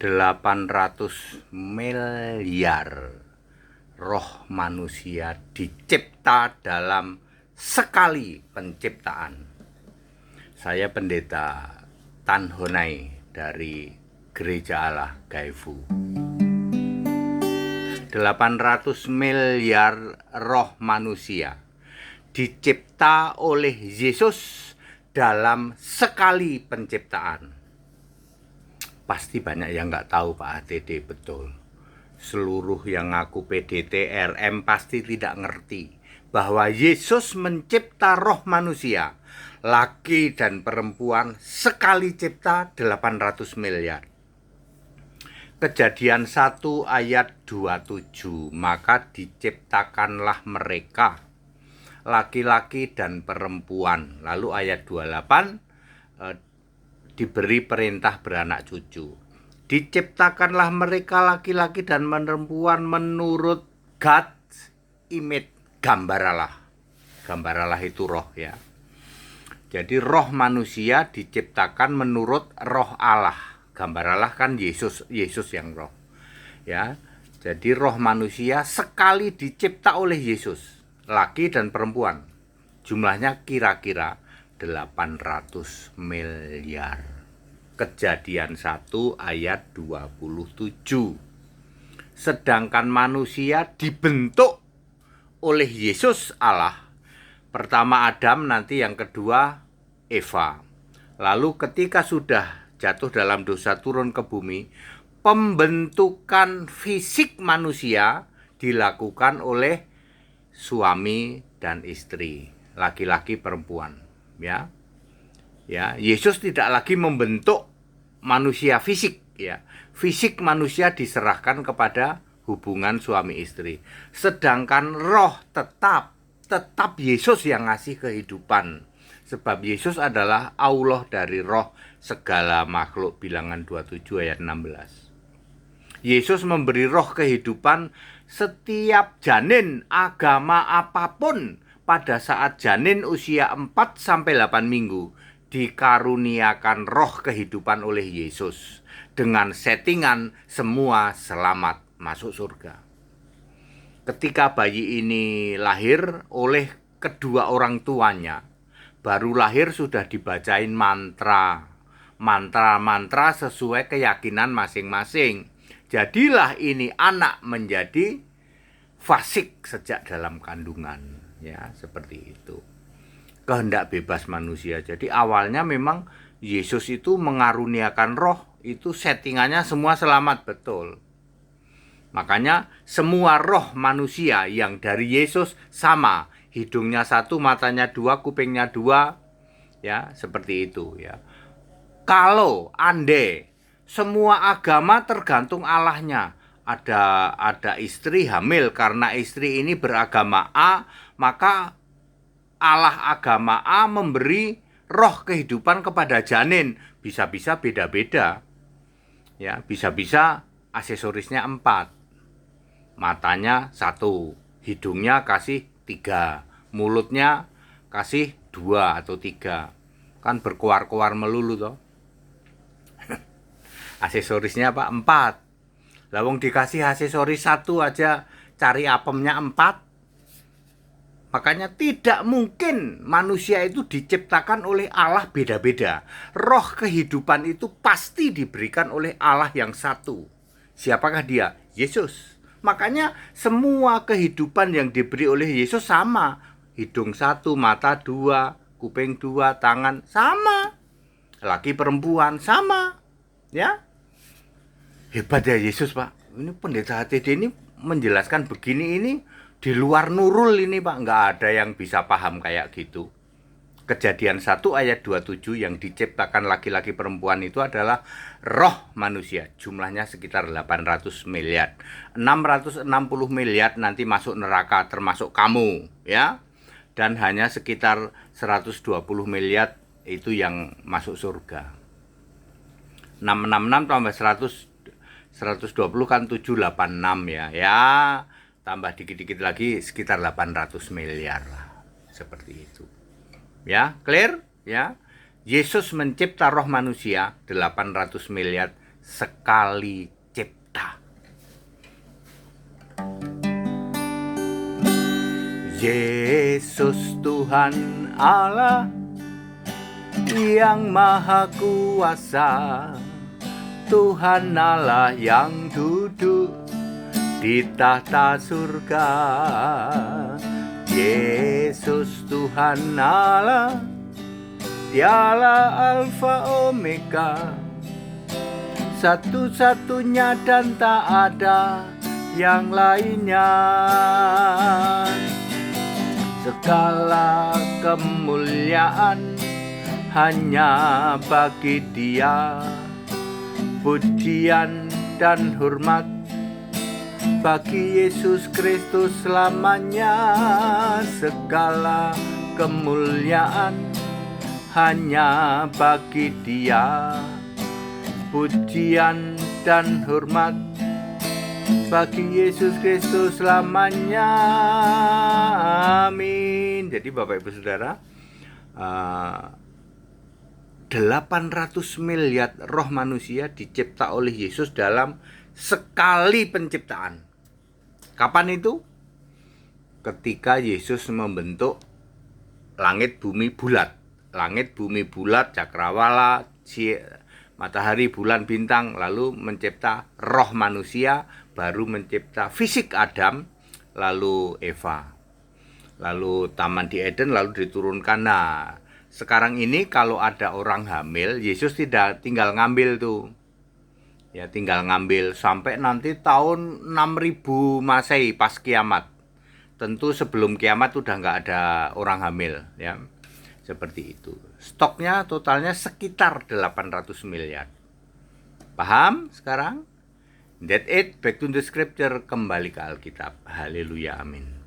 800 miliar roh manusia dicipta dalam sekali penciptaan. Saya Pendeta Tan Honai dari Gereja Allah Gaifu. 800 miliar roh manusia dicipta oleh Yesus dalam sekali penciptaan. Pasti banyak yang nggak tahu Pak HTD, betul. Seluruh yang ngaku PDT, RM pasti tidak ngerti bahwa Yesus mencipta roh manusia, laki dan perempuan, sekali cipta 800 miliar. Kejadian 1 ayat 27, maka diciptakanlah mereka, laki-laki dan perempuan. Lalu ayat 28, diberi perintah beranak cucu. Diciptakanlah mereka laki-laki dan perempuan menurut God's image, gambar Allah. Gambar Allah itu roh ya. Jadi roh manusia diciptakan menurut roh Allah. Gambar Allah kan Yesus yang roh. Ya. Jadi roh manusia sekali dicipta oleh Yesus, laki dan perempuan. Jumlahnya kira-kira 800 miliar. Kejadian 1 ayat 27. Sedangkan manusia dibentuk oleh Yesus Allah. Pertama Adam, nanti yang kedua Eva. Lalu ketika sudah jatuh dalam dosa turun ke bumi, pembentukan fisik manusia dilakukan oleh suami dan istri, laki-laki perempuan. Ya, Yesus tidak lagi membentuk manusia fisik, ya. Fisik manusia diserahkan kepada hubungan suami istri. Sedangkan roh tetap Yesus yang ngasih kehidupan. Sebab Yesus adalah Allah dari roh segala makhluk, Bilangan 27 ayat 16. Yesus memberi roh kehidupan setiap janin agama apapun. Pada saat janin usia 4-8 minggu dikaruniakan roh kehidupan oleh Yesus. Dengan settingan semua selamat masuk surga. Ketika bayi ini lahir oleh kedua orang tuanya, baru lahir sudah dibacain mantra sesuai keyakinan masing-masing. Jadilah ini anak menjadi fasik sejak dalam kandungan. Ya, seperti itu. Kehendak bebas manusia. Jadi awalnya memang Yesus itu mengaruniakan roh, itu settingannya semua selamat, betul. Makanya semua roh manusia yang dari Yesus sama, hidungnya 1, matanya 2, kupingnya 2, ya, seperti itu ya. Kalau andai semua agama tergantung Allahnya, ada istri hamil karena istri ini beragama A, maka Allah agama A memberi roh kehidupan kepada janin. Bisa-bisa beda-beda. Ya, bisa-bisa aksesorisnya 4. Matanya 1, hidungnya kasih 3, mulutnya kasih 2 atau 3. Kan berkuar-kuar melulu toh. Aksesorisnya apa? 4. Lawang dikasih aksesoris 1 aja cari apemnya 4. Makanya tidak mungkin manusia itu diciptakan oleh Allah beda-beda. Roh kehidupan itu pasti diberikan oleh Allah yang satu. Siapakah dia? Yesus. Makanya semua kehidupan yang diberi oleh Yesus sama. Hidung 1, mata 2, kuping 2, tangan sama. Laki perempuan sama. Ya. Hebat ya Yesus, Pak. Ini Pendeta HTD ini menjelaskan begini, ini di luar nurul ini, Pak. Nggak ada yang bisa paham kayak gitu. Kejadian 1 ayat 27 yang diciptakan laki-laki perempuan itu adalah roh manusia. Jumlahnya sekitar 800 miliar. 660 miliar nanti masuk neraka termasuk kamu, ya. Dan hanya sekitar 120 miliar itu yang masuk surga. 666 tambah 120 kan 786 ya. Ya, tambah dikit-dikit lagi sekitar 800 miliar lah. Seperti itu. Ya, clear? Ya. Yesus mencipta roh manusia 800 miliar sekali cipta. Yesus Tuhan Allah yang maha kuasa, Tuhan Allah yang duduk di tahta surga. Yesus Tuhan Allah, Dialah Alfa Omega, satu-satunya dan tak ada yang lainnya. Segala kemuliaan hanya bagi Dia, pujian dan hormat bagi Yesus Kristus selamanya. Segala kemuliaan hanya bagi Dia, pujian dan hormat bagi Yesus Kristus selamanya. Amin. Jadi Bapak Ibu Saudara, 800 miliar roh manusia dicipta oleh Yesus dalam sekali penciptaan. Kapan itu? Ketika Yesus membentuk langit bumi bulat. Langit bumi bulat, cakrawala, matahari, bulan, bintang, lalu mencipta roh manusia, baru mencipta fisik Adam, lalu Eva, lalu taman di Eden, lalu diturunkan. Nah, sekarang ini kalau ada orang hamil, Yesus tidak tinggal ngambil tuh, ya tinggal ngambil sampai nanti tahun 6000 Masehi pas kiamat. Tentu sebelum kiamat udah nggak ada orang hamil, ya seperti itu. Stoknya totalnya sekitar 800 miliar. Paham sekarang? That's it, back to the scripture, kembali ke Alkitab. Haleluya, amin.